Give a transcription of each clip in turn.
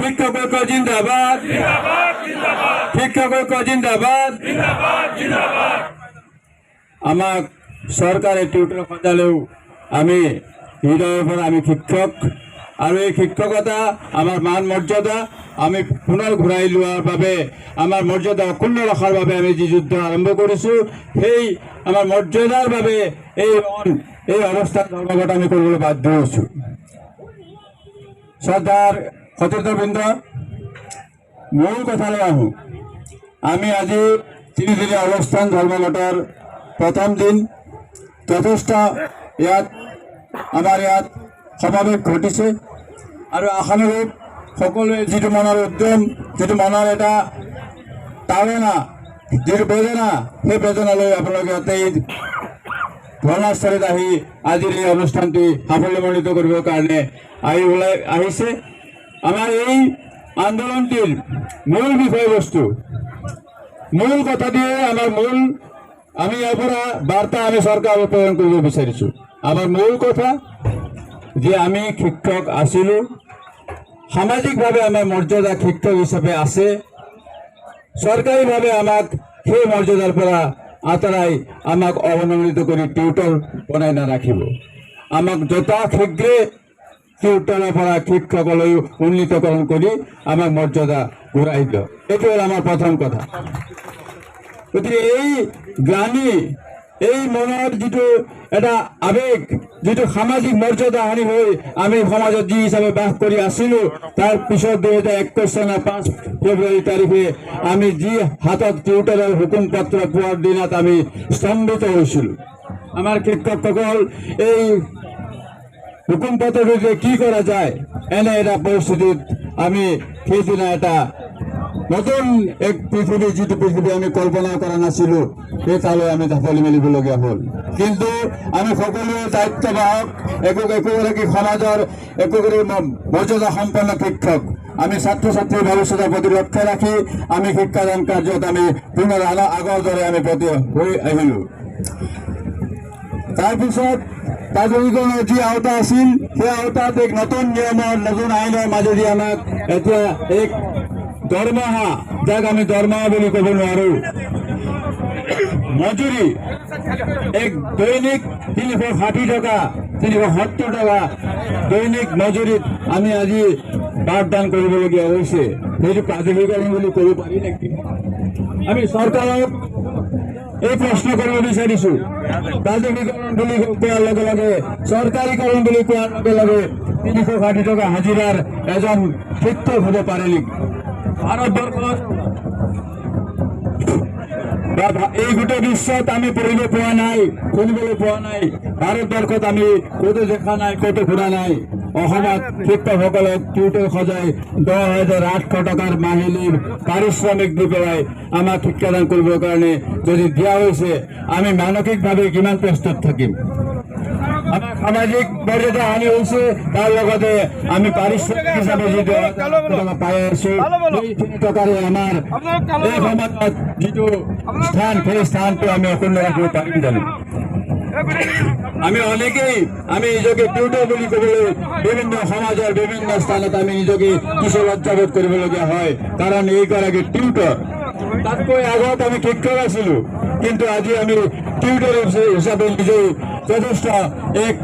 শিক্ষক ঐক্য জিন্দাবাদ, শিক্ষক ঐক্য জিন্দাবাদ। আমাৰ সৰকাৰে টিউটৰ খোঁজালেও আমি হৃদয়েৰ পৰ আমি শিক্ষক, আৰু এই শিক্ষকতা আমাৰ মান মৰ্যাদা আমি পুনৰ ঘূৰাই লোৱাৰ বাবে আমাৰ মৰ্যাদা অক্ষুণ্ণ ৰখাৰ বাবে আমি যি যুদ্ধ আৰম্ভ কৰিছোঁ, সেই আমাৰ মৰ্যাদাৰ বাবে এই অৱস্থাত ধৰ্মঘট আমি কৰিবলৈ বাধ্য হৈছোঁ। শ্ৰদ্ধাৰ সতীৰ্থবৃন্দ, মূল কথালৈ আহোঁ। আমি আজি তিনিদিনীয়া অৱস্থান ধৰ্মঘটৰ প্ৰথম দিন। যথেষ্ট আমাৰ ইয়াত সমাৱেশ ঘটিছে আৰু আশানুৰূপ সকলোৱে যিটো মনৰ উদ্যম, যিটো মনৰ এটা তাড়না, যিটো বেদনা, সেই বেদনালৈ আপোনালোকে ইয়াতে ঘটনাস্থলীত আহি আজিৰ এই অনুষ্ঠানটি সাফল্যমণ্ডিত কৰিবৰ কাৰণে ওলাই আহিছে। আমাৰ এই আন্দোলনটিৰ মূল বিষয়বস্তু, মূল কথাটিয়ে আমাৰ মূল, আমি ইয়াৰ পৰা বাৰ্তা আমি চৰকাৰক প্ৰেৰণ কৰিব বিচাৰিছোঁ। আমাৰ মূল কথা যে আমি শিক্ষক আছিলোঁ, সামাজিকভাৱে আমাৰ মৰ্যাদা শিক্ষক হিচাপে আছে, চৰকাৰীভাৱে আমাক সেই মৰ্যাদাৰ পৰা আঁতৰাই আমাক অৱনমিত কৰি টিউটৰ বনাই নাৰাখিব। আমাক যথা শীঘ্ৰে টিউটৰৰ পৰা শিক্ষকলৈ উন্নীতকৰণ কৰি আমাক মৰ্যাদা ঘূৰাই দিয়ক। এইটো হ'ল আমাৰ প্ৰথম কথা। গতিকে এই গ্লানি, এই মনৰ যিটো এটা আবেগ, যিটো সামাজিক মৰ্যাদা হানি হৈ আমি সমাজত যি হিচাপে বাস কৰি আছিলোঁ, তাৰ পিছত 2021 চনৰ 5 ফেব্ৰুৱাৰী তাৰিখে আমি যি হাতত টিউটৰৰ হুকুম পত্ৰ পোৱাৰ দিনত আমি স্তম্ভিত হৈছিলোঁ। আমাৰ শিক্ষকসকল এই হুকুম পত্ৰটোতে কি কৰা যায়, এনে এটা পৰিস্থিতিত আমি সেইদিনা এটা নতুন এক পৃথিৱী, যিটো পৃথিৱী আমি কল্পনা কৰা নাছিলোঁ, সেই তালৈ আমি ঢাপলি মেলিবলগীয়া হ'ল। কিন্তু আমি সকলোৱে দায়িত্ববাহক, একোগৰাকী সমাজৰ একোগৰাকী মৰ্যাদা সম্পন্ন শিক্ষক। আমি ছাত্ৰ ছাত্ৰীৰ ভৱিষ্যতৰ প্ৰতি লক্ষ্য ৰাখি আমি শিক্ষাদান কাৰ্যত আমি পুনৰ আগৰ দৰে আমি হৈ আহিলোঁ। তাৰপিছত প্ৰাথমিকৰণৰ যি আওতা আছিল, সেই আওতাত এক নতুন নিয়মৰ, নতুন আইনৰ মাজেদি আমাক এতিয়া এক দৰমহা, যাক আমি দৰমহা বুলি ক'ব নোৱাৰোঁ, মজুৰি, এক দৈনিক 360 টকা, 370 টকা দৈনিক মজুৰিত আমি আজি পাঠদান কৰিবলগীয়া হৈছে। সেইটো প্ৰাধিকৰণ বুলি ক'ব পাৰি নেকি? আমি চৰকাৰক এই প্ৰশ্ন কৰিব বিচাৰিছোঁ, প্ৰাধিকৰণ বুলি কোৱাৰ লগে লগে, চৰকাৰীকৰণ বুলি কোৱাৰ লগে লগে 360 টকা হাজিৰাৰ এজন শিক্ষক হ'ব পাৰে নেকি? ভাৰতবৰ্ষত এই গোটেই বিশ্বত আমি পঢ়িব পোৱা নাই, শুনিবলৈ পোৱা নাই। ভাৰতবৰ্ষত আমি ক'তো দেখা নাই, ক'তো শুনা নাই। অসমত শিক্ষকসকলক টিউটৰ সজাই 10,800 টকাৰ মাহিলীৰ পাৰিশ্ৰমিক দি পেলাই আমাক শিক্ষাদান কৰিবৰ কাৰণে যদি দিয়া হৈছে, আমি মানসিকভাৱে কিমান প্ৰস্তুত থাকিম? আমাৰ সামাজিক মৰ্যাদা হানি হৈছে, তাৰ লগতে আমি পাৰিশ্ৰমিক হিচাপে যি টকা পাই আছোঁ, সেইখিনি টকাৰে আমাৰ এই সমাজত যিটো স্থান, সেই স্থানটো আমি অক্ষুণ্ণ ৰাখিব পাৰিম জানো? আমি অনেকেই আমি নিজকে টিউটৰ বুলি ক'বলৈ বিভিন্ন সমাজৰ বিভিন্ন স্থানত আমি নিজকে কিছু লজ্জাবোধ কৰিবলগীয়া হয়, কাৰণ এইগৰাকী টিউটৰ। তাতকৈ আগত আমি শিক্ষক আছিলোঁ, কিন্তু আজি আমি টিউটৰ হিচাপে নিজেই যথেষ্ট এক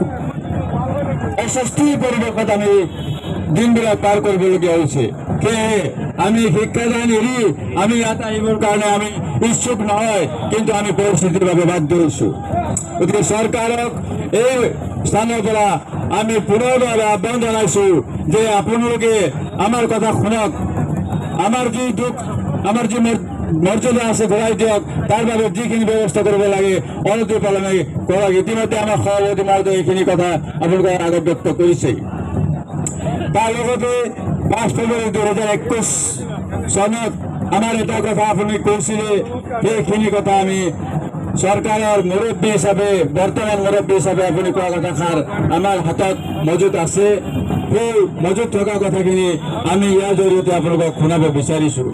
অস্বস্তিৰ পৰিৱেশত আমি দিনবিলাক পাৰ কৰিবলগীয়া হৈছে। সেয়েহে আমি শিক্ষাদান এৰি আমি ইয়াত আহিবৰ কাৰণে আমি ইচ্ছুক নহয়, কিন্তু আমি পৰিস্থিতিৰ বাবে বাধ্য হৈছোঁ। গতিকে চৰকাৰক এই স্থানৰ পৰা আমি পুনৰবাৰ আহ্বান জনাইছোঁ যে আপোনালোকে আমাৰ কথা শুনক, আমাৰ যি দুখ, আমাৰ যি মৰ্যাদা আছে ঘূৰাই দিয়ক। তাৰ বাবে যিখিনি ব্যৱস্থা কৰিব লাগে অনতিপলমে কৰক। ইতিমধ্যে আমাৰ সভাপতি মহোদয়ে এইখিনি কথা আপোনালোকৰ আগত ব্যক্ত কৰিছে। তাৰ লগতে 5 ফেব্ৰুৱাৰী 2021 চনত আমাৰ এটা কথা আপুনি কৈছিলে, সেইখিনি কথা আমি চৰকাৰৰ মুৰব্বী হিচাপে, বৰ্তমান মুৰব্বী হিচাপে আপুনি কোৱা কথাষাৰ আমাৰ হাতত মজুত আছে। সেই মজুত থকা কথাখিনি আমি ইয়াৰ জৰিয়তে আপোনালোকক শুনাব বিচাৰিছোঁ।